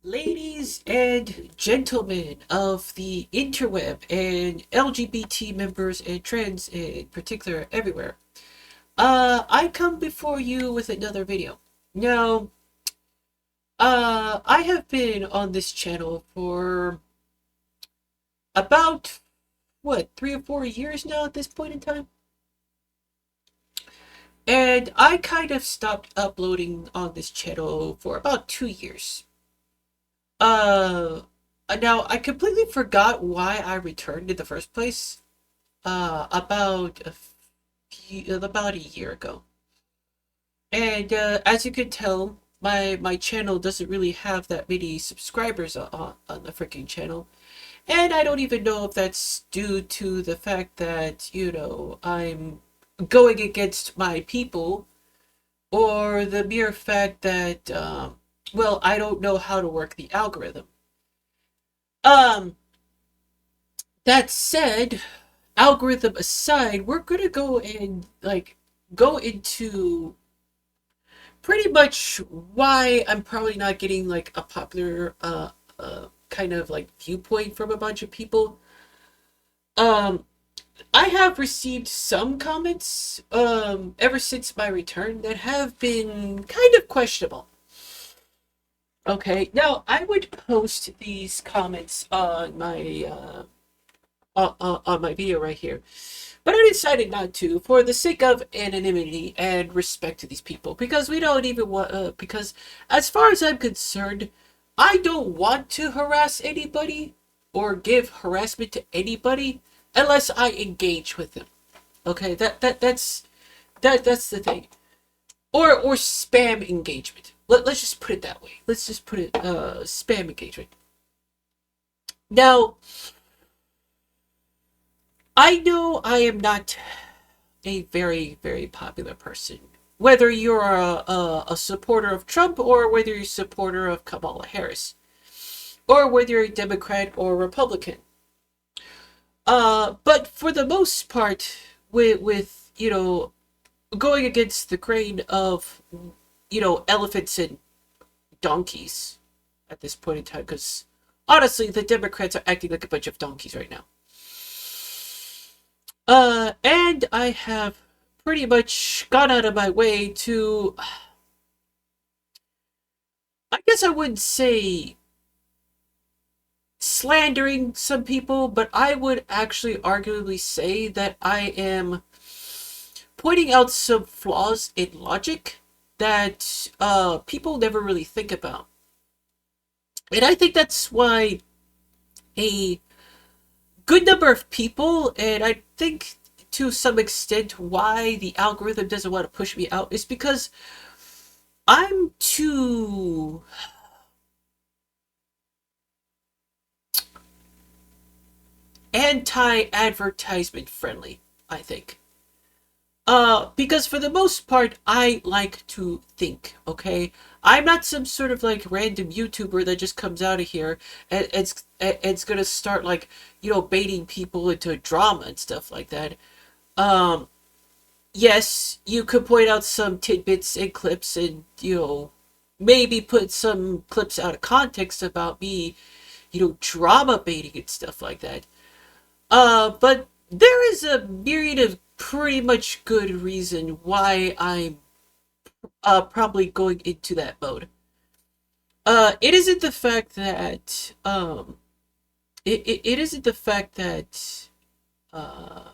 Ladies and gentlemen of the interweb and LGBT members and trans in particular everywhere, I come before you with another video. Now, I have been on this channel for about, 3 or 4 years now at this point in time? And I kind of stopped uploading on this channel for about 2 years. Uh, Now I completely forgot why I returned in the first place. About a year ago, and as you can tell, my channel doesn't really have that many subscribers on the freaking channel, and I don't even know if that's due to the fact that I'm going against my people, or the mere fact that well, I don't know how to work the algorithm. Um, that said, algorithm aside, we're gonna go and go into pretty much why I'm probably not getting like a popular kind of like viewpoint from a bunch of people. Um, I have received some comments ever since my return that have been kind of questionable. Okay, now I would post these comments on my video right here. But I decided not to, for the sake of anonymity and respect to these people, because we don't even want. Because as far as I'm concerned, I don't want to harass anybody or give harassment to anybody unless I engage with them. Okay, that's the thing. Or spam engagement. Let's just put it that way. Let's just put it spam engagement. Now, I know I am not a very, very popular person. Whether you're a supporter of Trump or whether you're a supporter of Kamala Harris, or whether you're a Democrat or Republican. But for the most part, with going against the grain of elephants and donkeys at this point in time, because honestly, the Democrats are acting like a bunch of donkeys right now. And I have pretty much gone out of my way to, I guess I wouldn't say slandering some people, but I would actually arguably say that I am pointing out some flaws in logic that people never really think about. And I think that's why a good number of people, and I think to some extent why the algorithm doesn't want to push me out, is because I'm too anti-advertisement friendly, I think. Because for the most part, I like to think, okay? I'm not some sort of like random YouTuber that just comes out of here and it's gonna start like, baiting people into drama and stuff like that. Um, yes, you could point out some tidbits and clips and, maybe put some clips out of context about me, drama baiting and stuff like that. But there is a myriad of pretty much good reason why I'm probably going into that mode. It isn't the fact that it isn't the fact that uh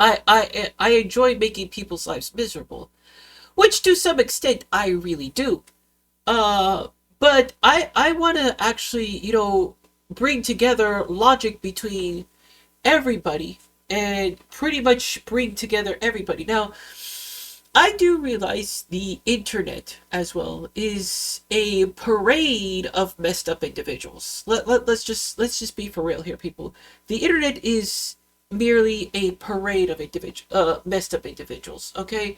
I enjoy making people's lives miserable, which to some extent I really do. Uh, but I want to actually, bring together logic between everybody and pretty much bring together everybody. Now, I do realize the internet as well is a parade of messed up individuals. Let's just be for real here, people. The internet is merely a parade of messed up individuals, okay?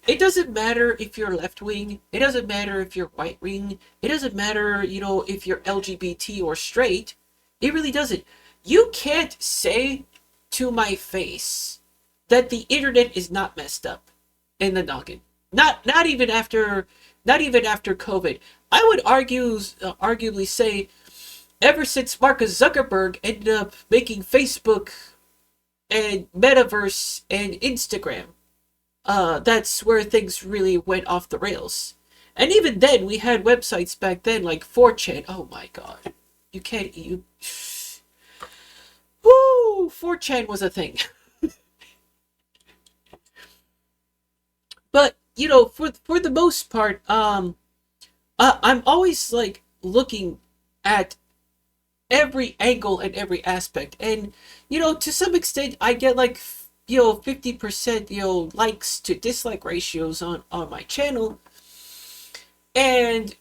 It doesn't matter if you're left wing, it doesn't matter if you're right wing, it doesn't matter, if you're LGBT or straight. It really doesn't. You can't say to my face that the internet is not messed up in the noggin. Not even after not even after COVID. I would arguably say, ever since Mark Zuckerberg ended up making Facebook and Metaverse and Instagram, that's where things really went off the rails. And even then, we had websites back then like 4chan. Oh my god. You can't. Woo! 4chan was a thing. But, for the most part, I'm always like looking at every angle and every aspect. And, to some extent, I get like, 50%, likes to dislike ratios on my channel. And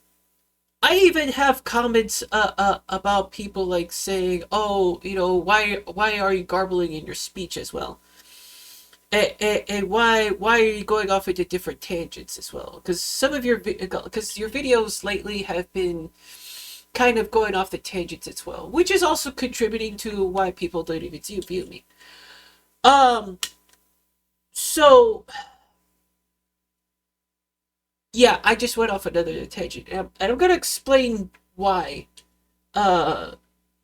I even have comments about people like saying, "Oh, why are you garbling in your speech as well? And why are you going off into different tangents as well? Because your videos lately have been kind of going off the tangents as well, which is also contributing to why people don't even view me." So yeah, I just went off another tangent, and I'm gonna explain why. Uh,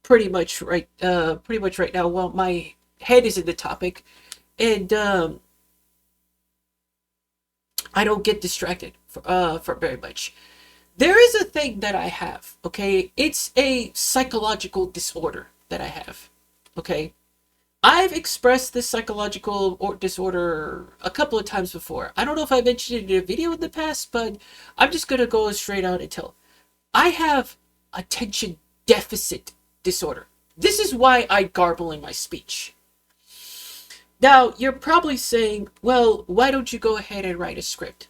pretty much right now, while my head is in the topic, and I don't get distracted for very much. There is a thing that I have. Okay, it's a psychological disorder that I have. Okay, I've expressed this psychological disorder a couple of times before. I don't know if I mentioned it in a video in the past, but I'm just gonna go straight out and tell. I have attention deficit disorder. This is why I garble in my speech. Now, you're probably saying, well, why don't you go ahead and write a script?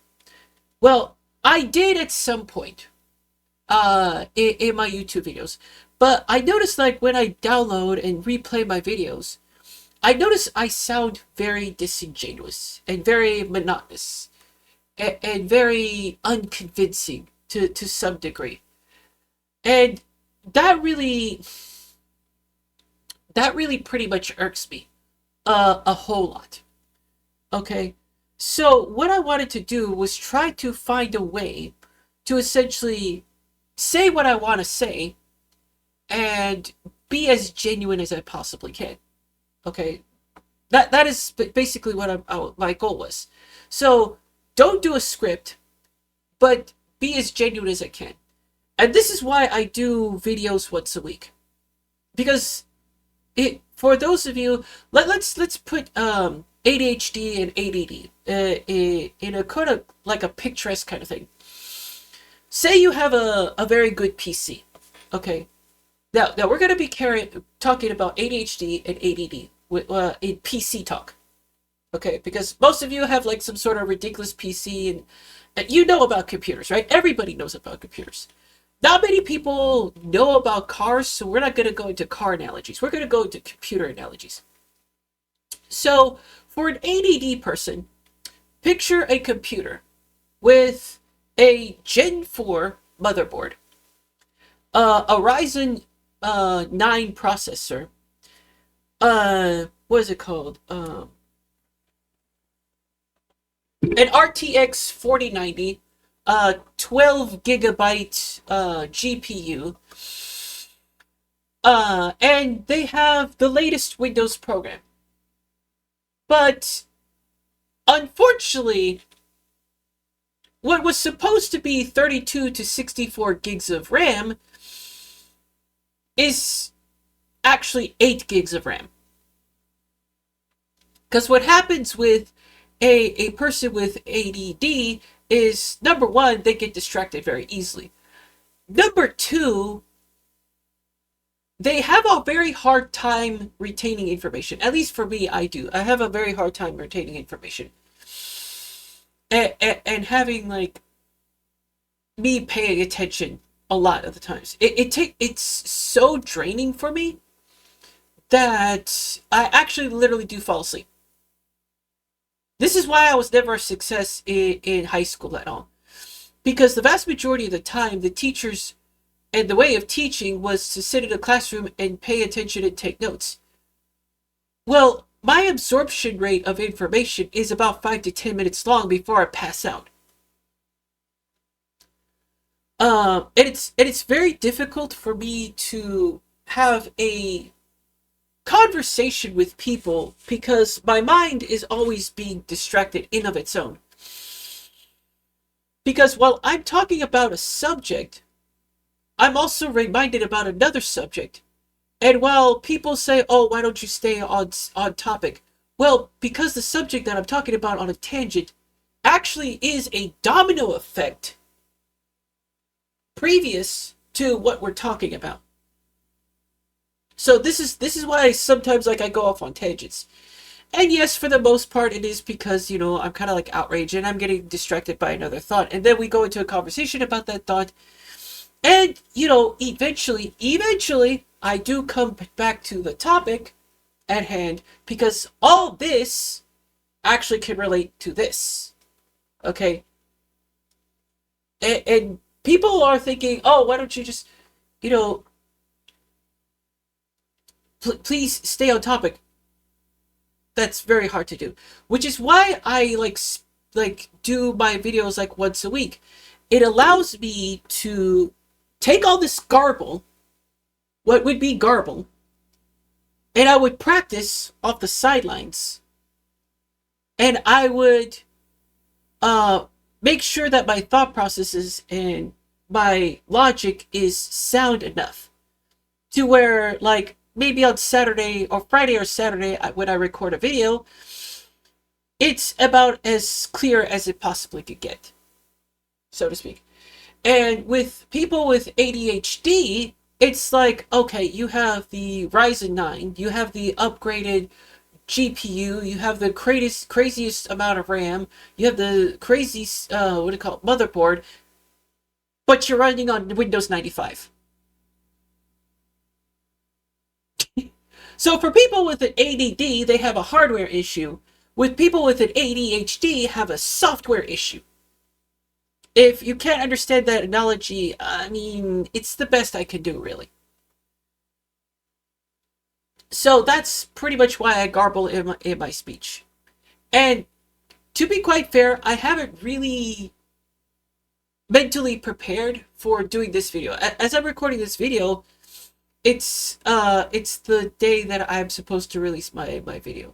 Well, I did at some point in my YouTube videos, but I noticed like when I download and replay my videos, I notice I sound very disingenuous and very monotonous and very unconvincing to some degree. And that really pretty much irks me a whole lot. Okay? So what I wanted to do was try to find a way to essentially say what I want to say and be as genuine as I possibly can. Okay, that is basically what my goal was. So don't do a script, but be as genuine as I can. And this is why I do videos once a week, because for those of you, let's put ADHD and ADD in a kind of like a picturesque kind of thing. Say you have a very good PC, okay. Now we're going to be talking about ADHD and ADD in PC talk, okay? Because most of you have like some sort of ridiculous PC, and you know about computers, right? Everybody knows about computers. Not many people know about cars, so we're not going to go into car analogies. We're going to go into computer analogies. So for an ADD person, picture a computer with a Gen 4 motherboard, a Ryzen 9 processor, what is it called? An RTX 4090, 12 gigabyte GPU, and they have the latest Windows program. But unfortunately, what was supposed to be 32 to 64 gigs of RAM is actually 8 gigs of RAM. Because what happens with a person with ADD is, number one, they get distracted very easily. Number two, they have a very hard time retaining information. At least for me, I do. I have a very hard time retaining information. And having, like, me paying attention a lot of the times. It's so draining for me that I actually literally do fall asleep. This is why I was never a success in high school at all. Because the vast majority of the time, the teachers and the way of teaching was to sit in a classroom and pay attention and take notes. Well, my absorption rate of information is about 5 to 10 minutes long before I pass out. And it's very difficult for me to have a conversation with people because my mind is always being distracted in of its own. Because while I'm talking about a subject, I'm also reminded about another subject. And while people say, "Oh, why don't you stay on topic?" Well, because the subject that I'm talking about on a tangent actually is a domino effect previous to what we're talking about. So this is why sometimes like I go off on tangents. And yes, for the most part, it is because, I'm kind of like outraged and I'm getting distracted by another thought. And then we go into a conversation about that thought. And, eventually, I do come back to the topic at hand because all this actually can relate to this. Okay? And people are thinking, oh, why don't you just, you know, please stay on topic. That's very hard to do, which is why I like do my videos like once a week. It allows me to take all this garble, what would be garble, and I would practice off the sidelines, and I would uh make sure that my thought processes and my logic is sound enough to where, like, maybe on Saturday or Friday or Saturday when I record a video, it's about as clear as it possibly could get, so to speak. And with people with ADHD, it's like, okay, you have the Ryzen 9, you have the upgraded GPU, you have the craziest amount of RAM, you have the crazy, what do you call it, motherboard, but you're running on Windows 95. So for people with an ADD, they have a hardware issue. With people with an ADHD, have a software issue. If you can't understand that analogy, I mean, it's the best I can do, really. So that's pretty much why I garble in my speech. And to be quite fair, I haven't really mentally prepared for doing this video. As I'm recording this video, it's the day that I'm supposed to release my video.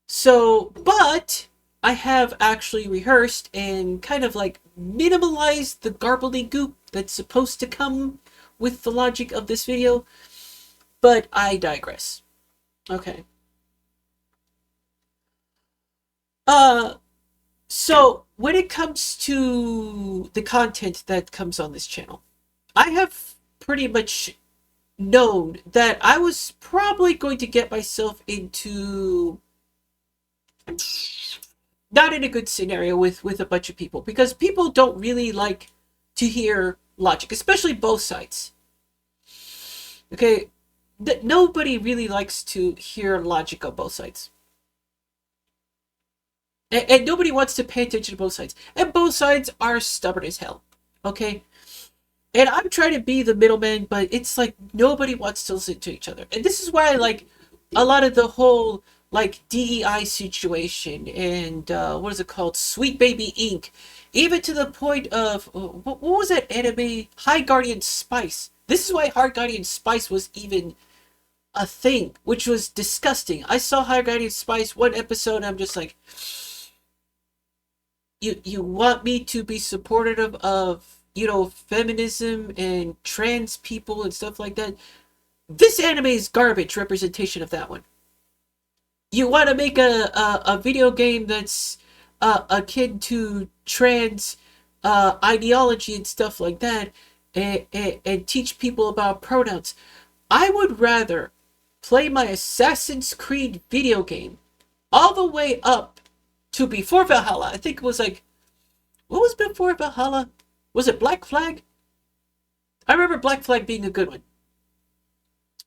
So, but I have actually rehearsed and kind of like minimalized the gobbledygook that's supposed to come with the logic of this video. But I digress. Okay. So when it comes to the content that comes on this channel, I have pretty much known that I was probably going to get myself into not in a good scenario with a bunch of people, because people don't really like to hear logic, especially both sides. Okay, nobody really likes to hear logic on both sides. And nobody wants to pay attention to both sides. And both sides are stubborn as hell. Okay? And I'm trying to be the middleman, but it's like nobody wants to listen to each other. And this is why I like a lot of the whole like DEI situation and what is it called? Sweet Baby Inc. Even to the point of what was that anime? High Guardian Spice. This is why High Guardian Spice was even a thing, which was disgusting. I saw High Guardian Spice one episode and I'm just like, you want me to be supportive of, feminism and trans people and stuff like that? This anime is garbage representation of that one. You want to make a video game that's akin to trans ideology and stuff like that, and teach people about pronouns. I would rather play my Assassin's Creed video game all the way up to before Valhalla. I think it was like, what was before Valhalla? Was it Black Flag? I remember Black Flag being a good one.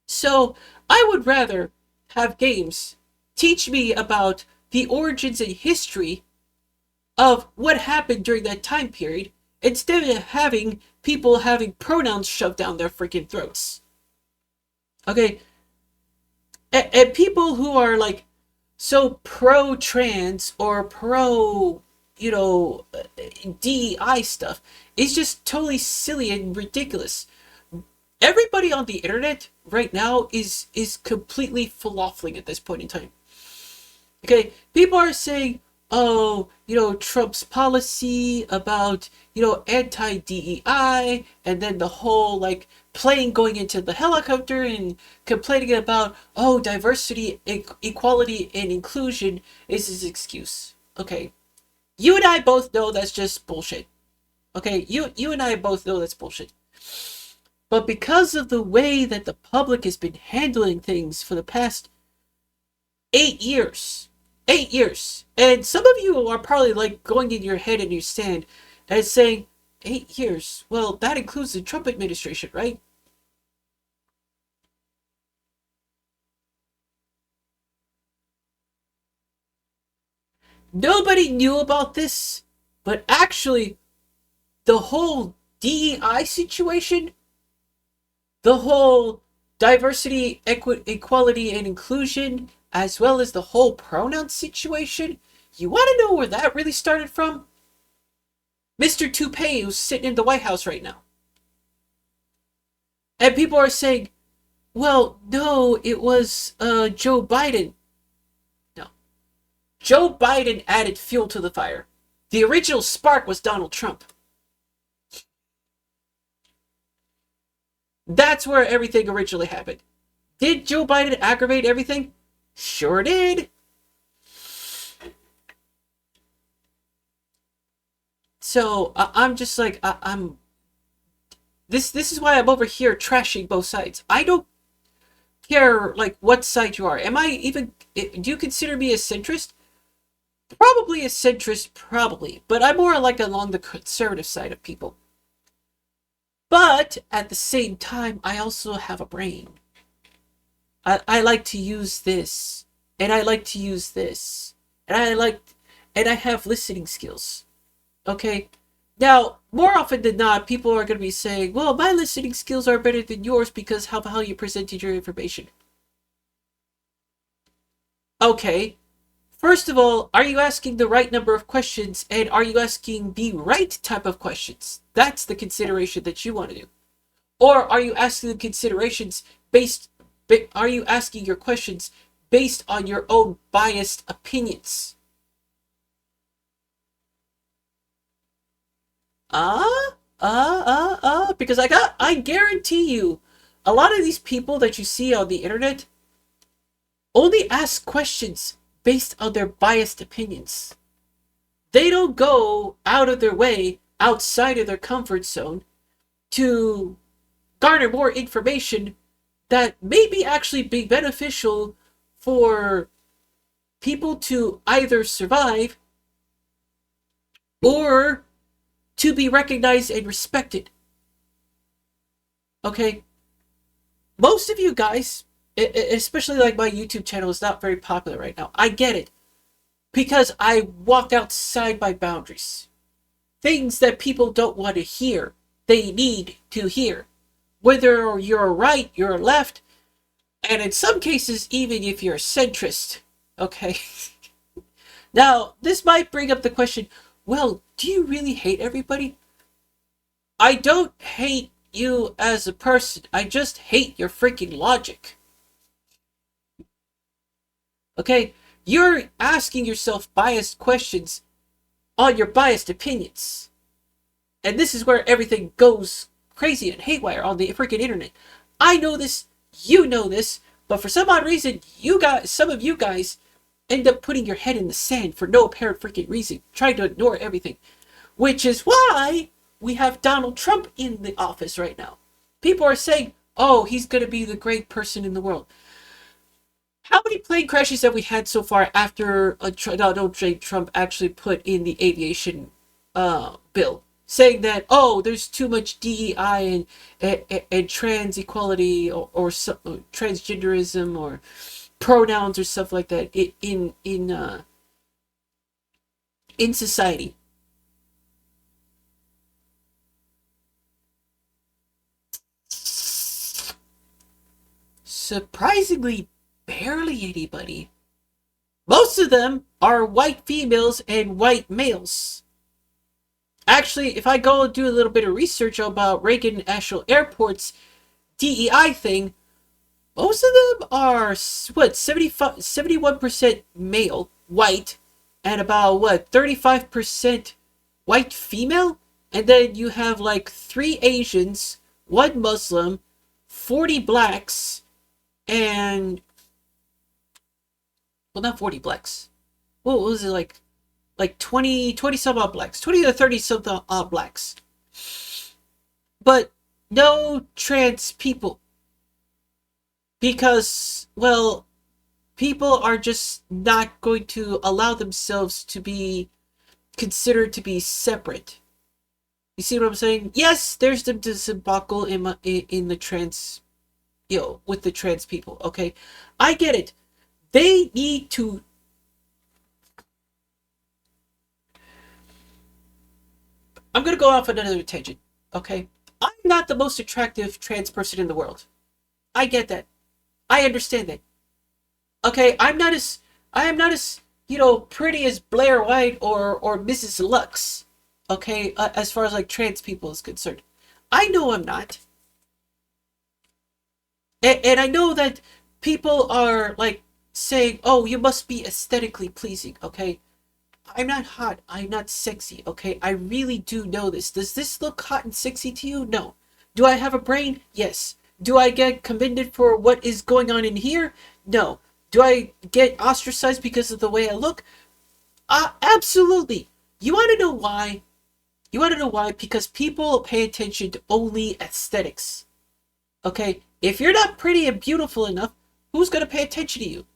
So I would rather have games teach me about the origins and history of what happened during that time period instead of having people having pronouns shoved down their freaking throats. Okay? And people who are like so pro-trans or pro, DEI stuff, is just totally silly and ridiculous. Everybody on the internet right now is completely faloffling at this point in time. Okay, people are saying, oh, Trump's policy about, anti DEI, and then the whole, like, plane going into the helicopter and complaining about, oh, diversity, equality, and inclusion is his excuse. Okay, you and I both know that's just bullshit. Okay, you and I both know that's bullshit. But because of the way that the public has been handling things for the past 8 years, 8 years, and some of you are probably like going in your head and your stand and saying, 8 years? Well, that includes the Trump administration, right? Nobody knew about this, but actually, the whole DEI situation, the whole diversity, equality, and inclusion, as well as the whole pronoun situation, you want to know where that really started from? Mr. Toupee, who's sitting in the White House right now. And people are saying, well, no, it was Joe Biden. No. Joe Biden added fuel to the fire. The original spark was Donald Trump. That's where everything originally happened. Did Joe Biden aggravate everything? Sure did. So I'm just like, I'm. This is why I'm over here trashing both sides. I don't care like what side you are. Am I even? Do you consider me a centrist? Probably a centrist, probably, but I'm more like along the conservative side of people. But at the same time, I also have a brain. I like to use this, and I like to use this, and I have listening skills. Okay? Now, more often than not, people are going to be saying, well, my listening skills are better than yours because how you presented your information. Okay. First of all, are you asking the right number of questions, and are you asking the right type of questions? That's the consideration that you want to do. Or are you asking the considerations are you asking your questions based on your own biased opinions? Because I guarantee you, a lot of these people that you see on the internet only ask questions based on their biased opinions. They don't go out of their way, outside of their comfort zone, to garner more information that maybe actually be beneficial for people to either survive or to be recognized and respected. Okay? Most of you guys, especially like my YouTube channel is not very popular right now. I get it. Because I walk outside my boundaries. Things that people don't want to hear, they need to hear. Whether you're right, you're left, and in some cases, even if you're a centrist. Okay? Now, this might bring up the question, well, do you really hate everybody? I don't hate you as a person. I just hate your freaking logic. Okay? You're asking yourself biased questions on your biased opinions. And this is where everything goes crazy and haywire on the freaking internet. I know this, you know this, but for some odd reason, some of you guys end up putting your head in the sand for no apparent freaking reason, trying to ignore everything. Which is why we have Donald Trump in the office right now. People are saying, oh, he's going to be the great person in the world. How many plane crashes have we had so far after Donald J. Trump actually put in the aviation bill? Saying that, oh, there's too much DEI and trans equality or transgenderism or pronouns or stuff like that in society. Surprisingly, barely anybody. Most of them are white females and white males. Actually, if I go and do a little bit of research about Reagan National Airport's DEI thing, most of them are, what, 75, 71% male, white, and about, what, 35% white female? And then you have like 3 Asians, 1 Muslim, 40 blacks, and, well, not 40 blacks. What was it, like 20 some odd blacks, 20 to 30 some odd blacks. But no trans people. Because, well, people are just not going to allow themselves to be considered to be separate. You see what I'm saying? Yes, there's the debacle in the trans, with the trans people. Okay, I get it. They need to. I'm gonna go off another tangent. Okay, I'm not the most attractive trans person in the world. I get that. I understand that. Okay, I am not as pretty as Blair White or Mrs. Lux. Okay, as far as like trans people is concerned, I know I'm not, and I know that people are like saying, "Oh, you must be aesthetically pleasing." Okay, I'm not hot. I'm not sexy. Okay, I really do know this. Does this look hot and sexy to you? No. Do I have a brain? Yes. Do I get commended for what is going on in here? No. Do I get ostracized because of the way I look? Absolutely. You want to know why? You want to know why? Because people pay attention to only aesthetics. Okay? If you're not pretty and beautiful enough, who's going to pay attention to you?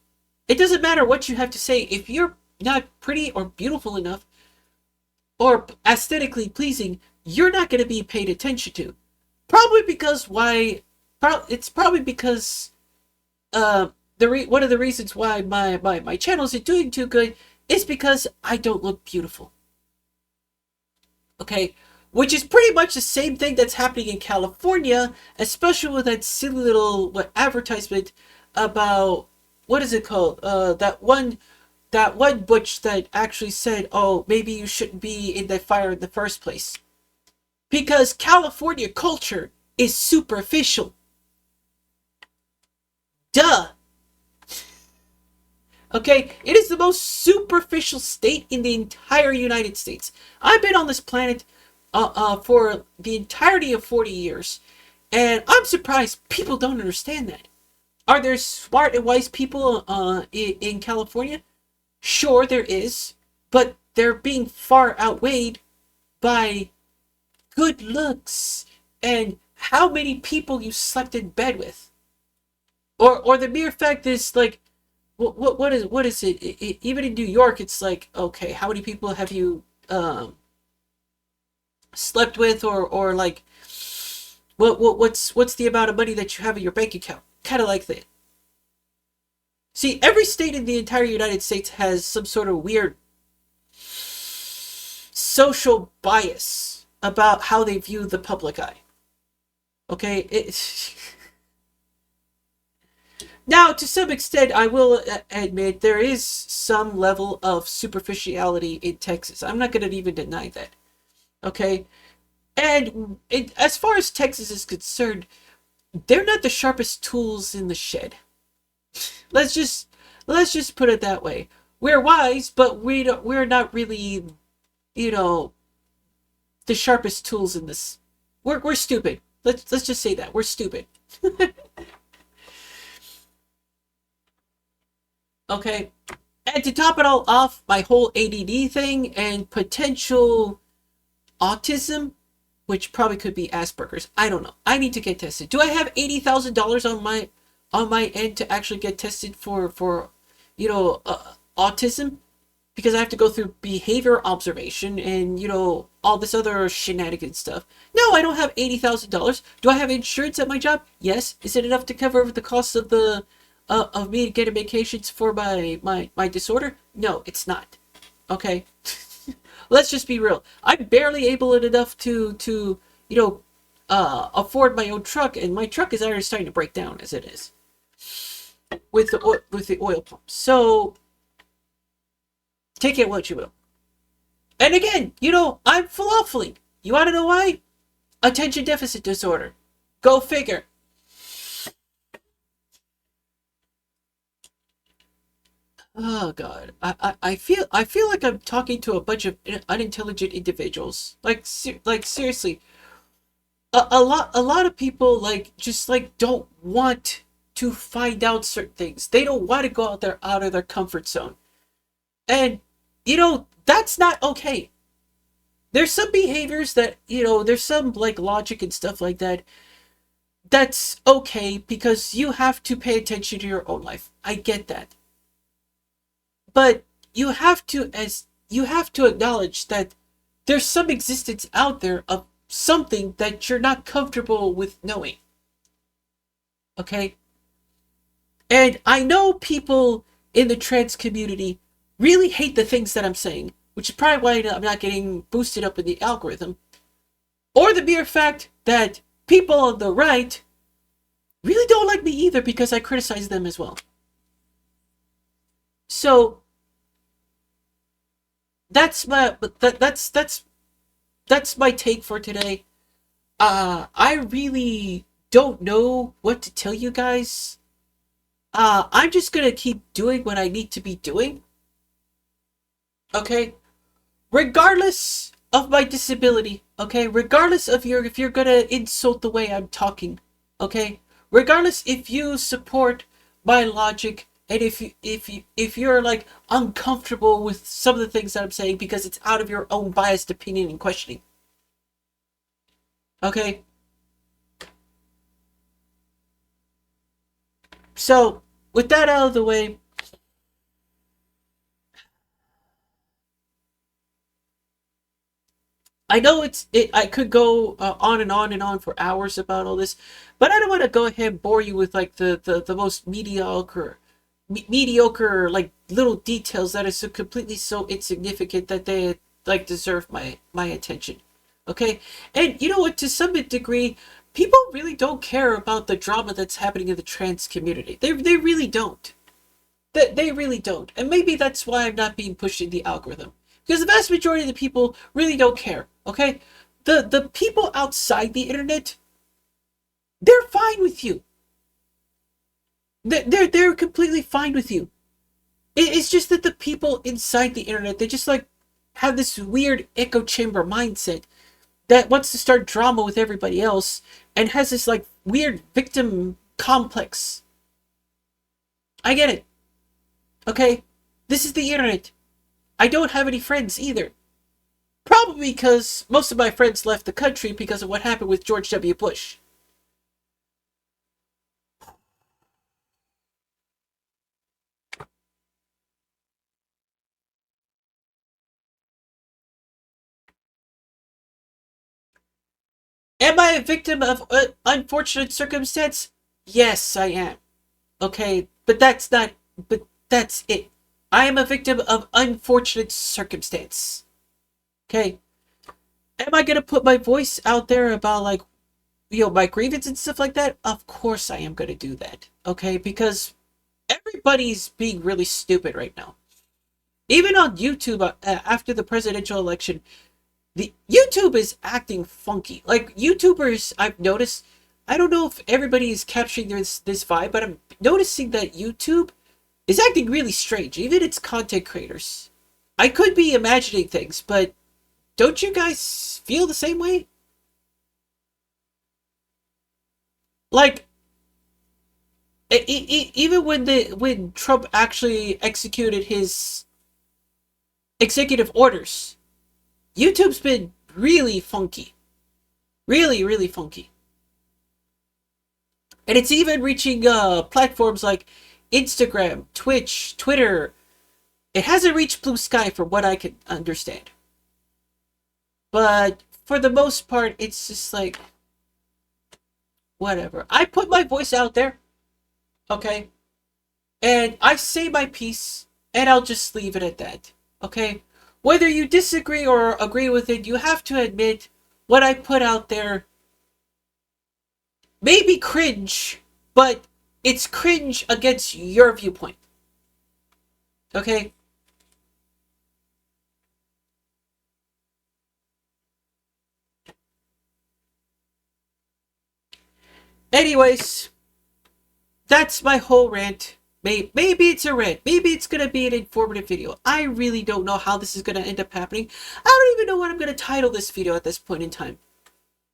It doesn't matter what you have to say. If you're not pretty or beautiful enough or aesthetically pleasing, you're not going to be paid attention to. Probably because why? It's probably because one of the reasons why my channel isn't doing too good is because I don't look beautiful. Okay, which is pretty much the same thing that's happening in California, especially with that silly little advertisement about what is it called? That one butch that actually said, "Oh, maybe you shouldn't be in that fire in the first place," because California culture is superficial. Duh. Okay, it is the most superficial state in the entire United States. I've been on this planet for the entirety of 40 years, and I'm surprised people don't understand that. Are there smart and wise people in California? Sure, there is, but they're being far outweighed by good looks and how many people you slept in bed with. Or the mere fact is like, what is it? Even in New York, it's like, okay, how many people have you slept with, or like, what's the amount of money that you have in your bank account? Kind of like that. See, every state in the entire United States has some sort of weird social bias about how they view the public eye. Okay, now, to some extent, I will admit there is some level of superficiality in Texas. I'm not going to even deny that. Okay? And as far as Texas is concerned, they're not the sharpest tools in the shed. Let's just put it that way. We're wise, but we're not really, the sharpest tools in this. We're stupid. Let's just say that. We're stupid. Okay, and to top it all off, my whole ADD thing and potential autism, which probably could be Asperger's. I don't know. I need to get tested. Do I have $80,000 on my end to actually get tested for autism? Because I have to go through behavior observation and all this other shenanigan stuff. No, I don't have $80,000. Do I have insurance at my job? Yes. Is it enough to cover the cost of of me getting medications for my disorder? No, it's not. Okay. Let's just be real. I'm barely able enough to afford my own truck, and my truck is already starting to break down as it is with the oil pump. So take it what you will. And again, I'm fluffling. You want to know why? Attention deficit disorder. Go figure. Oh God, I feel like I'm talking to a bunch of unintelligent individuals. Like seriously, a lot of people just don't want to find out certain things. They don't want to go out of their comfort zone, and that's not okay. There's some behaviors that there's some logic and stuff like that. That's okay because you have to pay attention to your own life. I get that. But you have to acknowledge that there's some existence out there of something that you're not comfortable with knowing. Okay? And I know people in the trans community really hate the things that I'm saying, which is probably why I'm not getting boosted up in the algorithm. Or the mere fact that people on the right really don't like me either because I criticize them as well. So that's my take for today. I really don't know what to tell you guys. I'm just gonna keep doing what I need to be doing. Okay? Regardless of my disability, okay? Regardless of if you're gonna insult the way I'm talking, okay? Regardless if you support my logic and if you're uncomfortable with some of the things that I'm saying because it's out of your own biased opinion and questioning. Okay? So, with that out of the way, I know I could go on and on and on for hours about all this, but I don't want to go ahead and bore you with the most mediocre little details that are so completely so insignificant that they deserve my attention. Okay? And you know what, to some degree, people really don't care about the drama that's happening in the trans community. They really don't. They really don't. And maybe that's why I'm not being pushed in the algorithm. Because the vast majority of the people really don't care. Okay? The people outside the internet, they're fine with you. They're completely fine with you. It's just that the people inside the internet, they just have this weird echo chamber mindset that wants to start drama with everybody else and has this weird victim complex. I get it. Okay? This is the internet. I don't have any friends either. Probably because most of my friends left the country because of what happened with George W. Bush. Am I a victim of unfortunate circumstance? Yes, I am. Okay, but that's it. I am a victim of unfortunate circumstance. Okay? Am I gonna put my voice out there about my grievance and stuff like that? Of course I am gonna do that. Okay? Because everybody's being really stupid right now. Even on YouTube, after the presidential election, the YouTube is acting funky. YouTubers, I've noticed. I don't know if everybody is capturing this vibe, but I'm noticing that YouTube is acting really strange. Even its content creators. I could be imagining things, but don't you guys feel the same way? Like, even when Trump actually executed his executive orders, YouTube's been really funky. Really, really funky. And it's even reaching platforms like Instagram, Twitch, Twitter. It hasn't reached Blue Sky from what I can understand. But for the most part, it's just whatever. I put my voice out there, okay? And I say my piece, and I'll just leave it at that, okay? Whether you disagree or agree with it, you have to admit what I put out there may be cringe, but it's cringe against your viewpoint. Okay? Anyways, that's my whole rant. Maybe it's a rant. Maybe it's going to be an informative video. I really don't know how this is going to end up happening. I don't even know what I'm going to title this video at this point in time.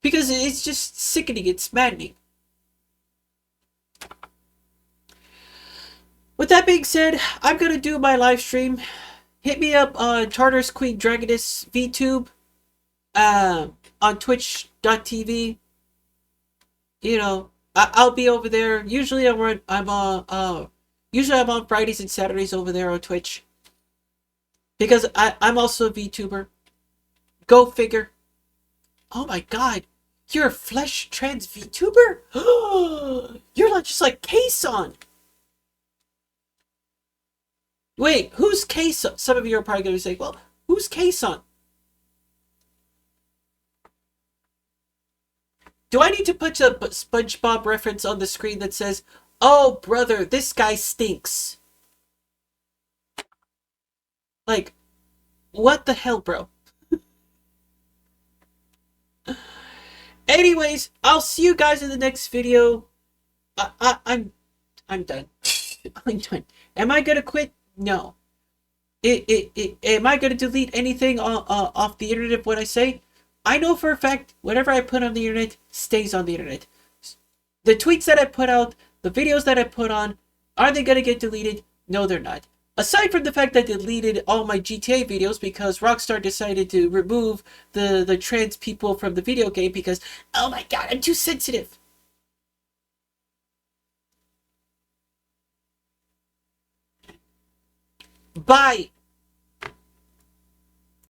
Because it's just sickening. It's maddening. With that being said, I'm going to do my live stream. Hit me up on Charters Queen Dragoness VTube. On twitch.tv. You know, I'll be over there. Usually I'm on Fridays and Saturdays over there on Twitch. Because I'm also a VTuber. Go figure. Oh my god. You're a flesh trans VTuber? You're not just like Kason. Wait, who's Kason? Some of you are probably going to say, well, who's Kason? Do I need to put a SpongeBob reference on the screen that says, oh, brother, this guy stinks? Like, what the hell, bro? Anyways, I'll see you guys in the next video. I'm done. I'm done. Am I gonna quit? No. Am I gonna delete anything off the internet of what I say? I know for a fact, whatever I put on the internet stays on the internet. The tweets that I put out, the videos that I put on, are they gonna get deleted? No, they're not. Aside from the fact that I deleted all my GTA videos because Rockstar decided to remove the trans people from the video game because, oh my god, I'm too sensitive. Bye.